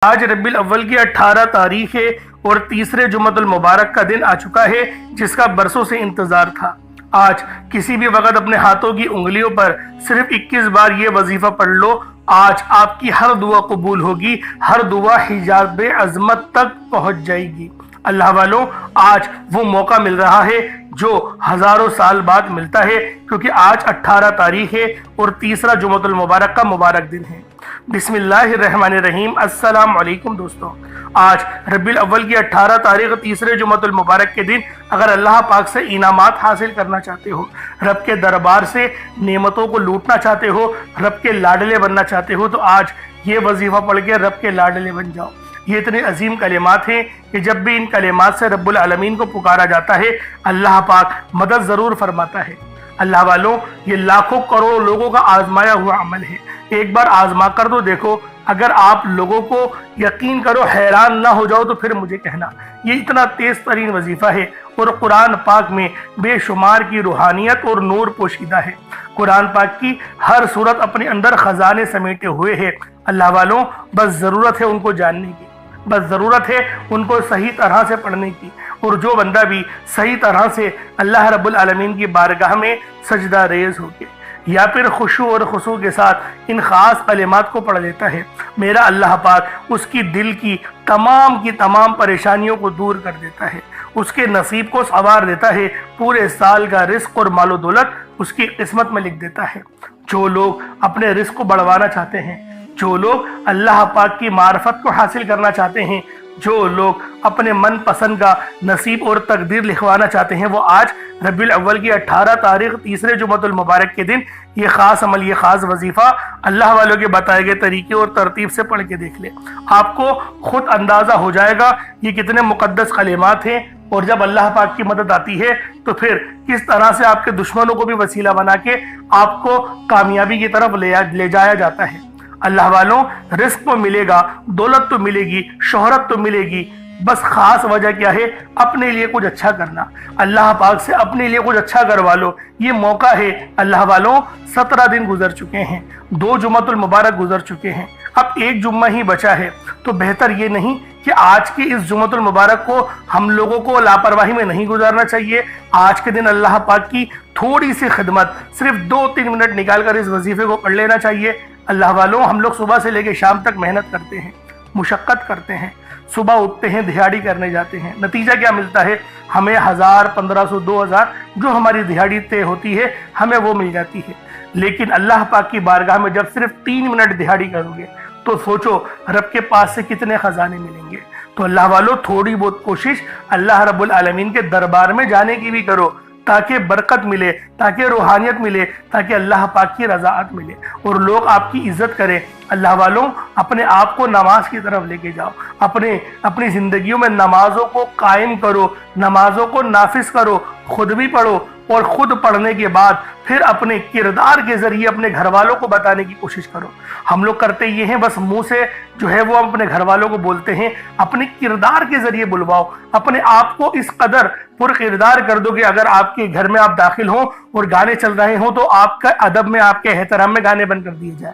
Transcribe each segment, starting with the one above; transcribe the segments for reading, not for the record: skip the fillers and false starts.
آج ربیع الاول کی 18 تاریخ ہے اور تیسرے جمعۃ المبارک کا دن آ چکا ہے جس کا برسوں سے انتظار تھا۔ آج کسی بھی وقت اپنے ہاتھوں کی انگلیوں پر صرف 21 بار یہ وظیفہ پڑھ لو، آج آپ کی ہر دعا قبول ہوگی، ہر دعا حجاب عظمت تک پہنچ جائے گی۔ اللہ والوں، آج وہ موقع مل رہا ہے جو ہزاروں سال بعد ملتا ہے، کیونکہ آج 18 تاریخ ہے اور تیسرا جمعۃ المبارک کا مبارک دن ہے۔ بسم اللہ الرحمن الرحیم۔ السلام علیکم دوستوں، آج ربیع الاول کی 18 تاریخ تیسرے جمعۃ المبارک کے دن اگر اللہ پاک سے انعامات حاصل کرنا چاہتے ہو، رب کے دربار سے نعمتوں کو لوٹنا چاہتے ہو، رب کے لاڈلے بننا چاہتے ہو، تو آج یہ وظیفہ پڑھ کے رب کے لاڈلے بن جاؤ۔ یہ اتنے عظیم کلمات ہیں کہ جب بھی ان کلمات سے رب العالمین کو پکارا جاتا ہے، اللہ پاک مدد ضرور فرماتا ہے۔ اللہ والوں، یہ لاکھوں کروڑوں لوگوں کا آزمایا ہوا عمل ہے، ایک بار آزما کر تو دیکھو۔ اگر آپ لوگوں کو یقین کرو حیران نہ ہو جاؤ تو پھر مجھے کہنا۔ یہ اتنا تیز ترین وظیفہ ہے اور قرآن پاک میں بے شمار کی روحانیت اور نور پوشیدہ ہے۔ قرآن پاک کی ہر صورت اپنے اندر خزانے سمیٹے ہوئے ہے۔ اللہ والوں، بس ضرورت ہے ان کو جاننے کی، بس ضرورت ہے ان کو صحیح طرح سے پڑھنے کی، اور جو بندہ بھی صحیح طرح سے اللہ رب العالمین کی بارگاہ میں سجدہ ریز ہو کے یا پھر خشوع اور خضوع کے ساتھ ان خاص کلمات کو پڑھ لیتا ہے، میرا اللہ پاک اس کی دل کی تمام پریشانیوں کو دور کر دیتا ہے، اس کے نصیب کو سنوار دیتا ہے، پورے سال کا رزق اور مال و دولت اس کی قسمت میں لکھ دیتا ہے۔ جو لوگ اپنے رزق کو بڑھوانا چاہتے ہیں، جو لوگ اللہ پاک کی معرفت کو حاصل کرنا چاہتے ہیں، جو لوگ اپنے من پسند کا نصیب اور تقدیر لکھوانا چاہتے ہیں، وہ آج ربیع الاول کی 18 تاریخ تیسرے جمعۃ المبارک کے دن یہ خاص عمل، یہ خاص وظیفہ اللہ والوں کے بتائے گئے طریقے اور ترتیب سے پڑھ کے دیکھ لیں۔ آپ کو خود اندازہ ہو جائے گا یہ کتنے مقدس کلمات ہیں، اور جب اللہ پاک کی مدد آتی ہے تو پھر کس طرح سے آپ کے دشمنوں کو بھی وسیلہ بنا کے آپ کو کامیابی کی طرف لے جایا جاتا ہے۔ اللہ والوں، رزق تو ملے گا، دولت تو ملے گی، شہرت تو ملے گی، بس خاص وجہ کیا ہے؟ اپنے لیے کچھ اچھا کرنا۔ اللہ پاک سے اپنے لیے کچھ اچھا کروا لو، یہ موقع ہے۔ اللہ والوں، 17 دن گزر چکے ہیں، 2 جمعۃ المبارک گزر چکے ہیں، اب ایک جمعہ ہی بچا ہے، تو بہتر یہ نہیں کہ آج کے اس جمعۃ المبارک کو ہم لوگوں کو لاپرواہی میں نہیں گزارنا چاہیے۔ آج کے دن اللہ پاک کی تھوڑی سی خدمت، صرف 2-3 منٹ نکال کر اس وظیفے کو پڑھ لینا چاہیے۔ اللہ والوں، ہم لوگ صبح سے لے کے شام تک محنت کرتے ہیں، مشقت کرتے ہیں، صبح اٹھتے ہیں، دہاڑی کرنے جاتے ہیں، نتیجہ کیا ملتا ہے؟ ہمیں 1000، 1500، 2000 جو ہماری دہاڑی طے ہوتی ہے ہمیں وہ مل جاتی ہے، لیکن اللہ پاک کی بارگاہ میں جب صرف 3 منٹ دہاڑی کرو گے تو سوچو رب کے پاس سے کتنے خزانے ملیں گے۔ تو اللہ والوں، تھوڑی بہت کوشش اللہ رب العالمین کے دربار میں جانے کی بھی کرو، تاکہ برکت ملے، تاکہ روحانیت ملے، تاکہ اللہ پاک کی رضاعت ملے اور لوگ آپ کی عزت کریں۔ اللہ والوں، اپنے آپ کو نماز کی طرف لے کے جاؤ، اپنی زندگیوں میں نمازوں کو قائم کرو، نمازوں کو نافذ کرو، خود بھی پڑھو، اور خود پڑھنے کے بعد پھر اپنے کردار کے ذریعے اپنے گھر والوں کو بتانے کی کوشش کرو۔ ہم لوگ کرتے یہ ہیں، بس منہ سے جو ہے وہ اپنے گھر والوں کو بولتے ہیں، اپنے کردار کے ذریعے بلواؤ، اپنے آپ کو اس قدر پر کردار کر دو کہ اگر آپ کے گھر میں آپ داخل ہوں اور گانے چل رہے ہوں تو آپ کا ادب میں، آپ کے احترام میں گانے بند کر دیے جائے،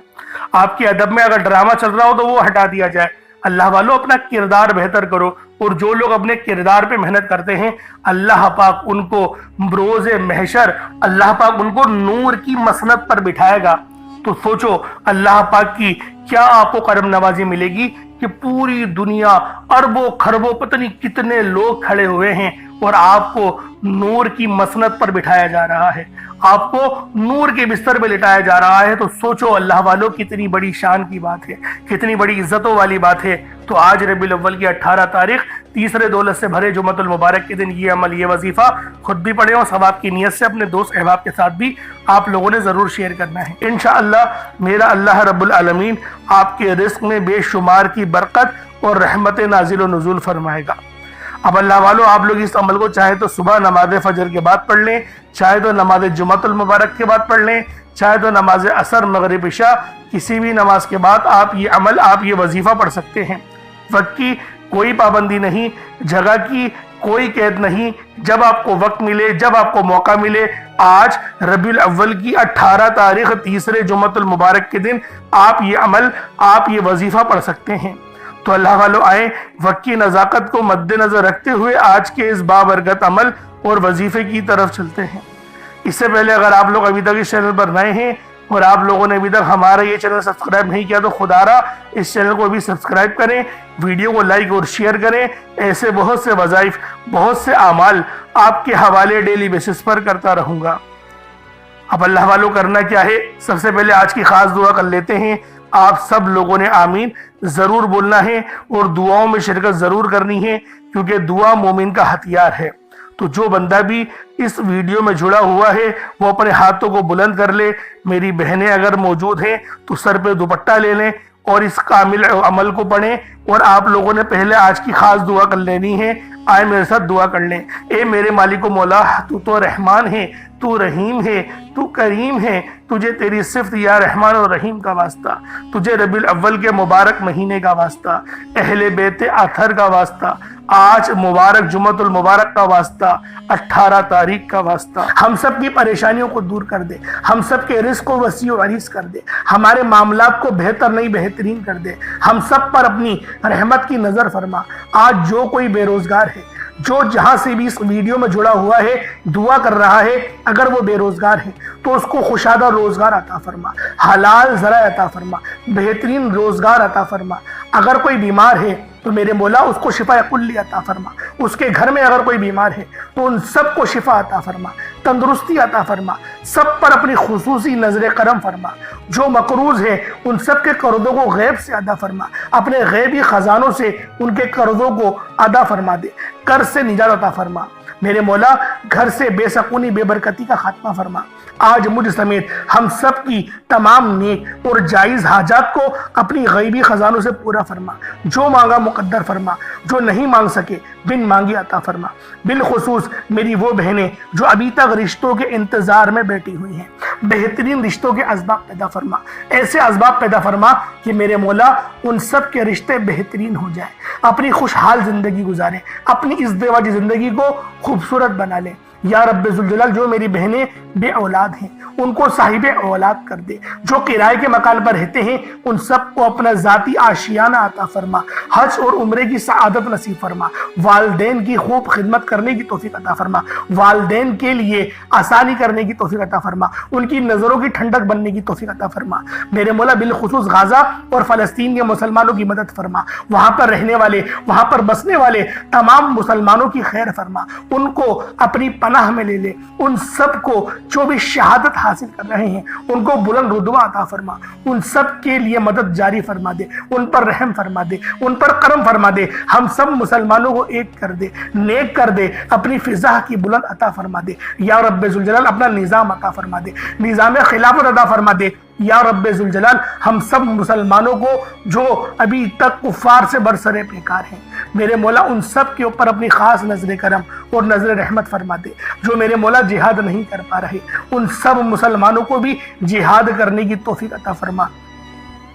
آپ کے ادب میں اگر ڈرامہ چل رہا ہو تو وہ ہٹا دیا جائے۔ اللہ والوں، اپنا کردار بہتر کرو، اور جو لوگ اپنے کردار پہ محنت کرتے ہیں اللہ پاک ان کو بروز محشر، اللہ پاک ان کو نور کی مسند پر بٹھائے گا۔ تو سوچو اللہ پاک کی کیا آپ کو کرم نوازی ملے گی کہ پوری دنیا اربوں خربوں پتہ نہیں کتنے لوگ کھڑے ہوئے ہیں اور آپ کو نور کی مسند پر بٹھایا جا رہا ہے، آپ کو نور کے بستر پہ لٹایا جا رہا ہے۔ تو سوچو اللہ والوں، کتنی بڑی شان کی بات ہے، کتنی بڑی عزتوں والی بات ہے۔ تو آج ربیع الاول کی 18 تاریخ تیسرے دولت سے بھرے جمعۃ المبارک کے دن یہ عمل، یہ وظیفہ خود بھی پڑھیں اور ثواب کی نیت سے اپنے دوست احباب کے ساتھ بھی آپ لوگوں نے ضرور شیئر کرنا ہے۔ انشاءاللہ میرا اللہ رب العالمین آپ کے رزق میں بے شمار کی برکت اور رحمت نازل و نزول فرمائے گا۔ اب اللہ والوں، آپ لوگ اس عمل کو چاہے تو صبح نماز فجر کے بعد پڑھ لیں، چاہے تو نماز جمعۃ المبارک کے بعد پڑھ لیں، چاہے تو نماز عصر، مغرب، عشاء، کسی بھی نماز کے بعد آپ یہ عمل، آپ یہ وظیفہ پڑھ سکتے ہیں۔ وقت کی کوئی پابندی نہیں، جگہ کی کوئی قید نہیں، جب آپ کو وقت ملے، جب آپ کو موقع ملے، آج ربیع الاول کی 18 تاریخ تیسرے جمعۃ المبارک کے دن آپ یہ عمل، آپ یہ وظیفہ پڑھ سکتے ہیں۔ تو اللہ والوں آئیں وقت کی نزاکت کو مد نظر رکھتے ہوئے آج کے اس بابرکت عمل اور وظیفے کی طرف چلتے ہیں۔ اس سے پہلے اگر آپ لوگ ابھی تک اس چینل پر نئے ہیں اور آپ لوگوں نے ابھی تک ہمارا یہ چینل سبسکرائب نہیں کیا تو خدا را اس چینل کو بھی سبسکرائب کریں، ویڈیو کو لائک اور شیئر کریں۔ ایسے بہت سے وظائف، بہت سے اعمال آپ کے حوالے ڈیلی بیسس پر کرتا رہوں گا۔ اب اللہ والوں کرنا کیا ہے، سب سے پہلے آج کی خاص دعا کر لیتے ہیں۔ آپ سب لوگوں نے آمین ضرور بولنا ہے اور دعاؤں میں شرکت ضرور کرنی ہے، کیونکہ دعا مومن کا ہتھیار ہے۔ تو جو بندہ بھی اس ویڈیو میں جڑا ہوا ہے وہ اپنے ہاتھوں کو بلند کر لے۔ میری بہنیں اگر موجود ہیں تو سر پہ دوپٹہ لے لیں اور اس کامل عمل کو پڑھیں، اور آپ لوگوں نے پہلے آج کی خاص دعا کر لینی ہے۔ آئے میرے ساتھ دعا کر لیں۔ اے میرے مالک و مولا، تو رحمان ہے، تو رحیم ہے، تو کریم ہے، تجھے تیری صفت یا رحمان و رحیم کا واسطہ، تجھے ربیع الاول کے مبارک مہینے کا واسطہ، اہل بیت اطہر کا واسطہ، آج مبارک جمعۃ المبارک کا واسطہ، 18 تاریخ کا واسطہ۔ ہم سب کی پریشانیوں کو دور کر دے، ہم سب کے رزق کو وسیع و عریض کر دے، ہمارے معاملات کو بہتر نہیں بہترین کر دے، ہم سب پر اپنی رحمت کی نظر فرما۔ آج جو کوئی بے روزگار ہے، جو جہاں سے بھی اس ویڈیو میں جڑا ہوا ہے دعا کر رہا ہے، اگر وہ بے روزگار ہے تو اس کو خوشادہ روزگار عطا فرما، حلال ذرائع عطا فرما، بہترین روزگار عطا فرما۔ اگر کوئی بیمار ہے تو میرے مولا اس کو شفا کلی عطا فرما۔ اس کے گھر میں اگر کوئی بیمار ہے تو ان سب کو شفا عطا فرما، تندرستی عطا فرما، سب پر اپنی خصوصی نظر کرم فرما۔ جو مقروض ہیں ان سب کے قرضوں کو غیب سے ادا فرما، اپنے غیبی خزانوں سے ان کے قرضوں کو ادا فرما دے، قرض سے نجات عطا فرما۔ میرے مولا گھر سے بے سکونی بے برکتی کا خاتمہ فرما۔ آج مجھ سمیت ہم سب کی تمام نیک اور جائز حاجات کو اپنی غیبی خزانوں سے پورا فرما۔ جو مانگا مقدر فرما، جو نہیں مانگ سکے بن مانگی عطا فرما۔ بالخصوص میری وہ بہنیں جو ابھی تک رشتوں کے انتظار میں بیٹھی ہوئی ہیں، بہترین رشتوں کے اسباب پیدا فرما، ایسے اسباب پیدا فرما کہ میرے مولا ان سب کے رشتے بہترین ہو جائیں، اپنی خوشحال زندگی گزاریں، اپنی ازدواجی زندگی کو خوبصورت بنا لیں۔ یا رب ذوالجلال جو میری بہنیں بے اولاد ہیں ان کو صاحب اولاد کر دے، جو کرائے کے مکان پر رہتے ہیں ان سب کو اپنا ذاتی آشیانہ عطا فرما، حج اور عمرے کی سعادت نصیب فرما، والدین کی خوب خدمت کرنے کی توفیق عطا فرما، والدین کے لیے آسانی کرنے کی توفیق عطا فرما، ان کی نظروں کی ٹھنڈک بننے کی توفیق عطا فرما۔ میرے مولا بالخصوص غزہ اور فلسطین کے مسلمانوں کی مدد فرما، وہاں پر رہنے والے، وہاں پر بسنے والے تمام مسلمانوں کی خیر فرما، ان کو اپنی پناہ میں لے لے، ان سب کو جو بھی شہادت حاصل کر رہے ہیں ان کو بلند رتبہ عطا فرما، ان سب کے لیے مدد جاری فرما دے، ان پر رحم فرما دے، ان پر کرم فرما دے، ہم سب مسلمانوں کو ایک کر دے، نیک کر دے، اپنی فضا کی بلند عطا فرما دے۔ یا رب ذوالجلال اپنا نظام عطا فرما دے، نظام خلافت عطا فرما دے۔ یا رب ذوالجلال ہم سب مسلمانوں کو جو ابھی تک کفار سے برسرے پیکار ہیں میرے مولا ان سب کے اوپر اپنی خاص نظر کرم اور نظر رحمت فرما دے۔ جو میرے مولا جہاد نہیں کر پا رہے ان سب مسلمانوں کو بھی جہاد کرنے کی توفیق عطا فرما،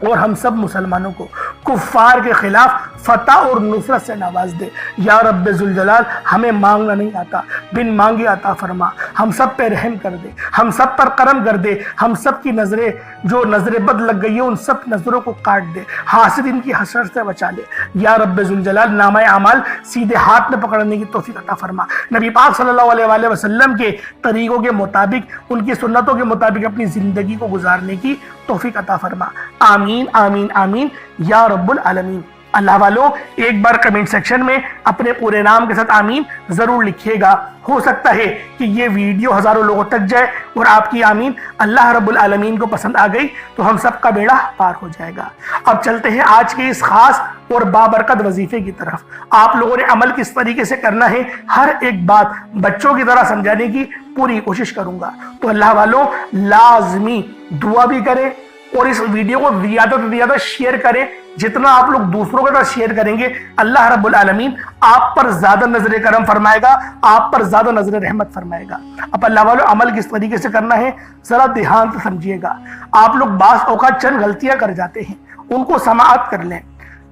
اور ہم سب مسلمانوں کو کفار کے خلاف فتح اور نصرت سے نواز دے۔ یا رب ذوالجلال ہمیں مانگنا نہیں آتا، بن مانگے عطا فرما، ہم سب پہ رحم کر دے، ہم سب پر کرم کر دے، ہم سب کی نظریں جو نظر بد لگ گئی ہیں ان سب نظروں کو کاٹ دے، حاسدین کی حسرت سے بچا لے۔ یا رب ذوالجلال نامہ اعمال سیدھے ہاتھ میں پکڑنے کی توفیق عطا فرما، نبی پاک صلی اللہ علیہ وآلہ وسلم کے طریقوں کے مطابق، ان کی سنتوں کے مطابق اپنی زندگی کو گزارنے کی توفیق عطا فرما۔ آمین آمین آمین یا رب العالمین۔ اللہ والوں ایک بار کمنٹ سیکشن میں اپنے پورے نام کے ساتھ آمین ضرور لکھیے گا۔ ہو سکتا ہے کہ یہ ویڈیو ہزاروں لوگوں تک جائے اور آپ کی آمین اللہ رب العالمین کو پسند آ گئی تو ہم سب کا بیڑا پار ہو جائے گا۔ اب چلتے ہیں آج کے اس خاص اور بابرکت وظیفے کی طرف۔ آپ لوگوں نے عمل کس طریقے سے کرنا ہے ہر ایک بات بچوں کی طرح سمجھانے کی پوری کوشش کروں گا۔ تو اللہ والوں لازمی دعا بھی کریں اور اس ویڈیو کو زیادہ سے زیادہ شیئر کریں۔ جتنا آپ لوگ دوسروں کے ساتھ شیئر کریں گے اللہ رب العالمین آپ پر زیادہ نظر کرم فرمائے گا، آپ پر زیادہ نظر رحمت فرمائے گا۔ اب اللہ والوں عمل کس طریقے سے کرنا ہے ذرا دھیان سے سمجھیے گا۔ آپ لوگ بعض اوقات چند غلطیاں کر جاتے ہیں، ان کو سماعت کر لیں۔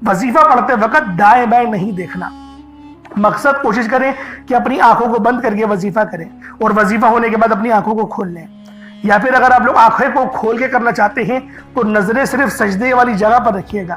وظیفہ پڑھتے وقت دائیں بائیں نہیں دیکھنا، مقصد کوشش کریں کہ اپنی آنکھوں کو بند کر کے وظیفہ کریں اور وظیفہ ہونے کے بعد اپنی آنکھوں کو کھول لیں۔ یا پھر اگر آپ لوگ آنکھیں کو کھول کے کرنا چاہتے ہیں تو نظریں صرف سجدے والی جگہ پر رکھیے گا،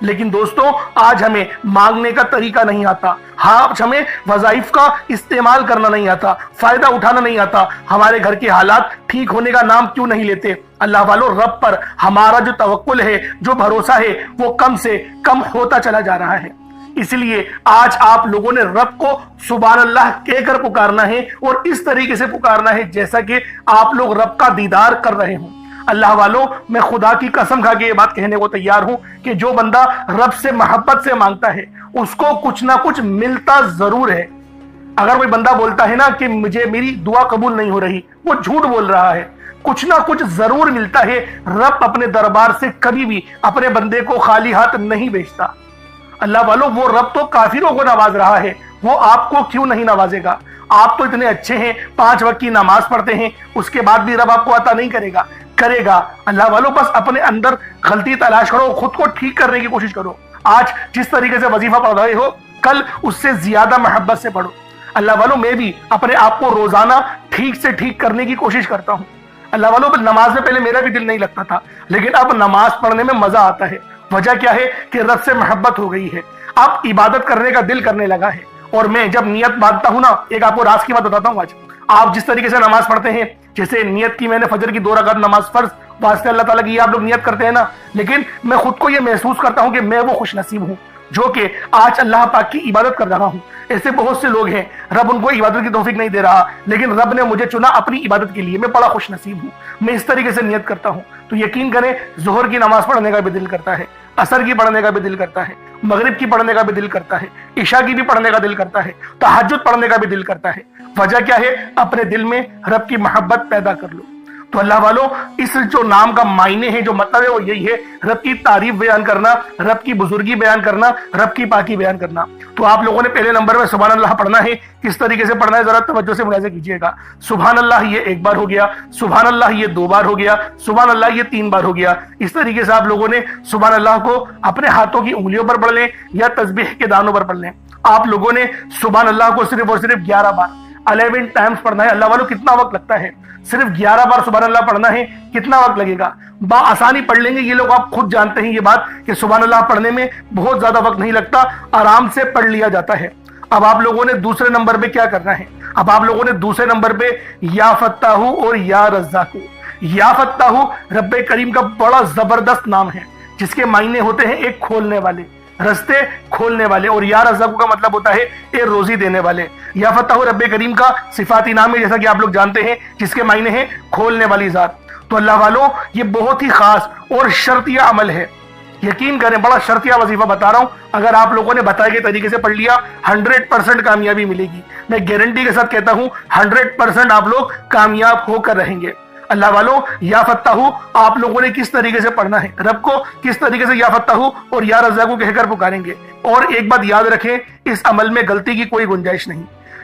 لیکن دوستوں آج ہمیں مانگنے کا طریقہ نہیں آتا، آج ہمیں وظائف کا استعمال کرنا نہیں آتا، فائدہ اٹھانا نہیں آتا، ہمارے گھر کے حالات ٹھیک ہونے کا نام کیوں نہیں لیتے؟ اللہ والو، رب پر ہمارا جو توکل ہے، جو بھروسہ ہے، وہ کم سے کم ہوتا چلا جا رہا ہے۔ اس لیے آج آپ لوگوں نے رب کو سبحان اللہ کہہ کر پکارنا ہے، اور اس طریقے سے پکارنا ہے جیسا کہ آپ لوگ رب کا دیدار کر رہے ہوں۔ اللہ والوں، میں خدا کی قسم کھا کے یہ بات کہنے کو تیار ہوں کہ جو بندہ رب سے محبت سے مانگتا ہے اس کو کچھ نہ کچھ ملتا ضرور ہے۔ اگر کوئی بندہ بولتا ہے نا کہ مجھے میری دعا قبول نہیں ہو رہی، وہ جھوٹ بول رہا ہے، کچھ نہ کچھ ضرور ملتا ہے۔ رب اپنے دربار سے کبھی بھی اپنے بندے کو خالی ہاتھ نہیں بھیجتا۔ اللہ والوں، وہ رب تو کافروں کو نواز رہا ہے، وہ آپ کو کیوں نہیں نوازے گا؟ آپ تو اتنے اچھے ہیں، 5 وقت کی نماز پڑھتے ہیں، اس کے بعد بھی رب آپ کو عطا نہیں کرے گا؟ کرے گا۔ اللہ والوں، بس اپنے اندر غلطی تلاش کرو، خود کو ٹھیک کرنے کی کوشش کرو۔ آج جس طریقے سے وظیفہ پڑھ رہے ہو، کل اس سے زیادہ محبت سے پڑھو۔ اللہ والوں، میں بھی اپنے آپ کو روزانہ ٹھیک سے ٹھیک کرنے کی کوشش کرتا ہوں۔ اللہ والوں، نماز میں پہلے میرا بھی دل نہیں لگتا تھا، لیکن اب نماز پڑھنے میں مزہ آتا ہے۔ وجہ کیا ہے کہ رب سے محبت ہو گئی ہے، اب عبادت کرنے کا دل کرنے لگا ہے۔ اور میں جب نیت باندھتا ہوں نا، ایک آپ کو راز کی بات بتاتا ہوں۔ آج آپ جس طریقے سے نماز پڑھتے ہیں، جیسے نیت کی میں نے فجر کی 2 رکعت نماز فرض واسطے اللہ تعالیٰ کی، یہ آپ لوگ نیت کرتے ہیں نا، لیکن میں خود کو یہ محسوس کرتا ہوں کہ میں وہ خوش نصیب ہوں جو کہ آج اللہ پاک کی عبادت کر رہا ہوں۔ ایسے بہت سے لوگ ہیں رب ان کو عبادت کی توفیق نہیں دے رہا، لیکن رب نے مجھے چنا اپنی عبادت کے لیے، میں بڑا خوش نصیب ہوں۔ میں اس طریقے سے نیت کرتا ہوں تو یقین کریں ظہر کی نماز پڑھنے کا بھی دل کرتا ہے، عصر کی پڑھنے کا بھی دل کرتا ہے، مغرب کی پڑھنے کا بھی دل کرتا ہے، عشاء کی بھی پڑھنے کا دل کرتا ہے، تہجد پڑھنے کا بھی دل کرتا ہے۔ وجہ کیا ہے؟ اپنے دل میں رب کی محبت پیدا کر لو۔ تو اللہ والوں، اس جو نام کا معنی ہے، جو مطلب ہے، وہ یہی ہے رب کی تعریف بیان کرنا، رب کی بزرگی بیان کرنا، رب کی پاکی بیان کرنا۔ تو آپ لوگوں نے پہلے نمبر میں سبحان اللہ پڑھنا ہے۔ کس طریقے سے پڑھنا ہے ذرا توجہ سے ملاحظہ کیجئے گا۔ سبحان اللہ یہ 1 بار ہو گیا، سبحان اللہ یہ 2 بار ہو گیا، سبحان اللہ یہ 3 بار ہو گیا۔ اس طریقے سے آپ لوگوں نے سبحان اللہ کو اپنے ہاتھوں کی انگلیوں پر پڑھ لیں یا تسبیح کے دانوں پر پڑھ لیں۔ آپ لوگوں نے سبحان اللہ کو صرف اور صرف 11 بار 11 ٹائمز پڑھنا ہے۔ اللہ والوں، کتنا وقت لگتا ہے؟ صرف 11 بار سبحان اللہ پڑھنا ہے، کتنا وقت لگے گا؟ بآسانی پڑھ لیں گے یہ لوگ، آپ خود جانتے ہیں یہ بات کہ سبحان اللہ پڑھنے میں بہت زیادہ وقت نہیں لگتا، آرام سے پڑھ لیا جاتا ہے۔ اب آپ لوگوں نے دوسرے نمبر پہ کیا کرنا ہے؟ اب آپ لوگوں نے دوسرے نمبر پہ یا فتاح اور یا رزاق۔ یا فتاح رب کریم کا بڑا زبردست نام ہے، جس کے معنی ہوتے ہیں ایک کھولنے والے، رستے کھولنے والے، اور یا رزاق کا مطلب ہوتا ہے اے روزی دینے والے۔ یا فتاح رب کریم کا صفاتی نام ہے، جیسا کہ آپ لوگ جانتے ہیں، جس کے معنی ہیں کھولنے والی ذات۔ تو اللہ والوں، یہ بہت ہی خاص اور شرطیہ عمل ہے۔ یقین کریں، بڑا شرطیہ وظیفہ بتا رہا ہوں، اگر آپ لوگوں نے بتائے گئے طریقے سے پڑھ لیا 100% کامیابی ملے گی۔ میں گارنٹی کے ساتھ کہتا ہوں 100% آپ لوگ کامیاب ہو کر رہیں گے۔ اللہ والوں، یا فتاح آپ لوگوں نے کس طریقے سے پڑھنا ہے، رب کو کس طریقے سے یا فتاح اور یا رزاق کہہ کر پکاریں گے۔ اور ایک بات یاد رکھیں، اس عمل میں غلطی کی کوئی گنجائش نہیں،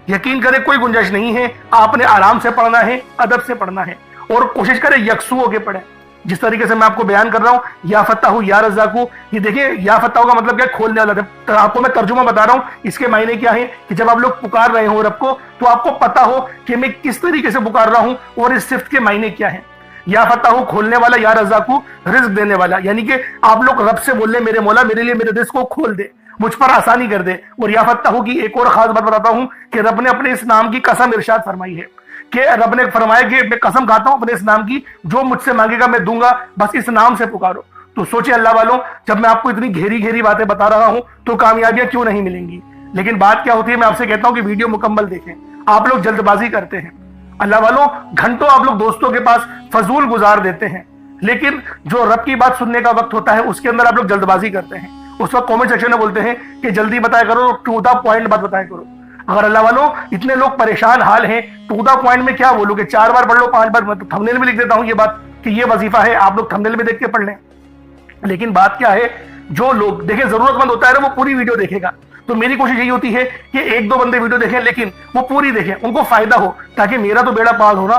یقین کریں کوئی گنجائش نہیں ہے۔ آپ نے آرام سے پڑھنا ہے، ادب سے پڑھنا ہے، اور کوشش کریں یکسو ہو کے پڑھیں، جس طریقے سے میں آپ کو بیان کر رہا ہوں۔ یا فتاح یا رزاق، یہ دیکھیں یا فتاح کا مطلب کیا؟ کھولنے والا۔ تو آپ کو میں ترجمہ بتا رہا ہوں، اس کے معنی کیا ہے کہ جب آپ لوگ پکار رہے ہوں رب کو، تو آپ کو پتا ہو کہ میں کس طریقے سے پکار رہا ہوں اور اس صفت کے معنی کیا ہیں۔ یا فتاح کھولنے والا، یا رزاق رزق دینے والا، یعنی کہ آپ لوگ رب سے بول لیں میرے مولا میرے لیے میرے رزق کو کھول دے، مجھ پر آسانی کر دے۔ اور یا فتاح کی ایک اور خاص بات بتاتا ہوں کہ رب نے اپنے اس نام کی قسم ارشاد فرمائی ہے، کہ رب نے فرمایا کہ میں قسم کھاتا ہوں اپنے اس نام کی، جو مجھ سے مانگے گا میں دوں گا، بس اس نام سے پکارو۔ تو سوچے اللہ والوں، جب میں آپ کو اتنی گہری باتیں بتا رہا ہوں تو کامیابیاں کیوں نہیں ملیں گی؟ لیکن بات کیا ہوتی ہے، میں آپ سے کہتا ہوں کہ ویڈیو مکمل دیکھیں۔ آپ لوگ جلد بازی کرتے ہیں، اللہ والوں، گھنٹوں آپ لوگ دوستوں کے پاس فضول گزار دیتے ہیں، لیکن جو رب کی بات سننے کا وقت ہوتا ہے اس کے اندر آپ لوگ جلد بازی کرتے ہیں۔ اس وقت کامنٹ سیکشن میں بولتے ہیں کہ جلدی بتایا کرو، ٹو دا پوائنٹ بات بتایا کرو۔ اگر اللہ والوں اتنے لوگ پریشان حال ہیں، ٹو دا پوائنٹ میں کیا بولو کہ 4 بار پڑھ لو، 5 بار، میں تو تھمبنیل میں لکھ دیتا ہوں یہ بات کہ یہ وظیفہ ہے، آپ لوگ تھمبنیل میں دیکھ کے پڑھ لیں۔ لیکن بات کیا ہے، جو لوگ دیکھیں ضرورت مند ہوتا ہے نا وہ پوری ویڈیو دیکھے گا۔ تو میری کوشش یہی ہوتی ہے کہ 1-2 بندے ویڈیو دیکھیں، لیکن وہ پوری دیکھیں، ان کو فائدہ ہو، تاکہ میرا تو بیڑا پار ہو نا،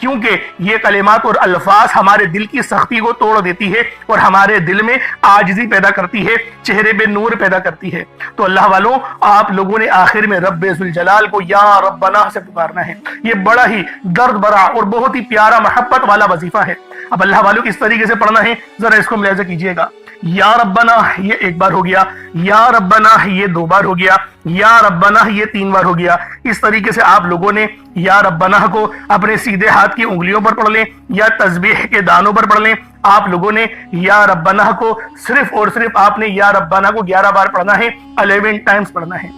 کیونکہ یہ کلمات اور الفاظ ہمارے دل کی سختی کو توڑ دیتی ہے اور ہمارے دل میں عاجزی پیدا کرتی ہے، چہرے پہ نور پیدا کرتی ہے۔ تو اللہ والوں، آپ لوگوں نے آخر میں رب ذوالجلال کو یا ربنا سے پکارنا ہے۔ یہ بڑا ہی درد بھرا اور بہت ہی پیارا محبت والا وظیفہ ہے۔ اب اللہ والوں کس طریقے سے پڑھنا ہے ذرا اس کو ملاحظہ کیجئے گا۔ یا ربنا یہ ایک بار ہو گیا، یا ربنا یہ 2 بار ہو گیا، یا ربنا یہ 3 بار ہو گیا۔ اس طریقے سے آپ لوگوں نے یا ربنا کو اپنے سیدھے ہاتھ کی انگلیوں پر پڑھ لیں یا تسبیح کے دانوں پر پڑھ لیں۔ آپ لوگوں نے یا ربنا کو صرف اور صرف آپ نے یا ربنا کو 11 بار پڑھنا ہے، 11 ٹائمز پڑھنا ہے۔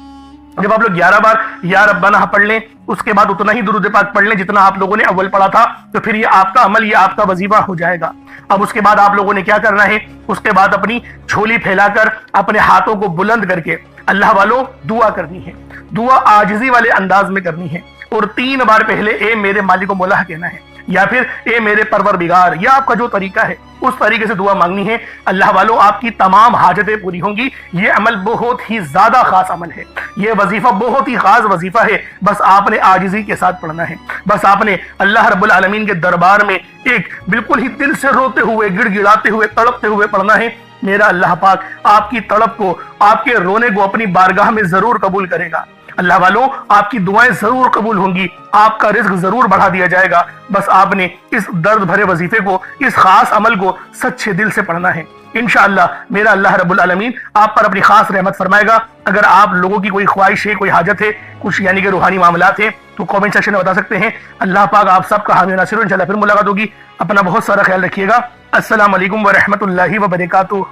جب آپ لوگ 11 بار یا ربنا پڑھ لیں، اس کے بعد اتنا ہی درود پاک پڑھ لیں جتنا آپ لوگوں نے اول پڑھا تھا، تو پھر یہ آپ کا عمل، یہ آپ کا وظیفہ ہو جائے گا۔ اب اس کے بعد آپ لوگوں نے کیا کرنا ہے، اس کے بعد اپنی جھولی پھیلا کر اپنے ہاتھوں کو بلند کر کے اللہ والوں دعا کرنی ہے۔ دعا عاجزی والے انداز میں کرنی ہے اور 3 بار پہلے اے میرے مالک و مولا کہنا ہے، یا پھر اے میرے پروردگار، یا آپ کا جو طریقہ ہے اس طریقے سے دعا مانگنی ہے۔ اللہ والوں، آپ کی تمام حاجتیں پوری ہوں گی۔ یہ عمل بہت ہی زیادہ خاص عمل ہے، یہ وظیفہ بہت ہی خاص وظیفہ ہے۔ بس آپ نے عاجزی کے ساتھ پڑھنا ہے، بس آپ نے اللہ رب العالمین کے دربار میں ایک بالکل ہی دل سے روتے ہوئے، گڑ گڑاتے ہوئے، تڑپتے ہوئے پڑھنا ہے۔ میرا اللہ پاک آپ کی تڑپ کو، آپ کے رونے کو اپنی بارگاہ میں ضرور قبول کرے گا۔ اللہ والوں، آپ کی دعائیں ضرور قبول ہوں گی، آپ کا رزق ضرور بڑھا دیا جائے گا۔ بس آپ نے اس درد بھرے وظیفے کو، اس خاص عمل کو سچے دل سے پڑھنا ہے۔ انشاءاللہ میرا اللہ رب العالمین آپ پر اپنی خاص رحمت فرمائے گا۔ اگر آپ لوگوں کی کوئی خواہش ہے، کوئی حاجت ہے، کچھ یعنی کہ روحانی معاملات ہیں، تو کامنٹ سیکشن میں بتا سکتے ہیں۔ اللہ پاک آپ سب کا حامی و ناصر۔ انشاءاللہ پھر ملاقات ہوگی۔ اپنا بہت سارا خیال رکھیے گا۔ السلام علیکم ورحمۃ اللہ وبرکاتہ۔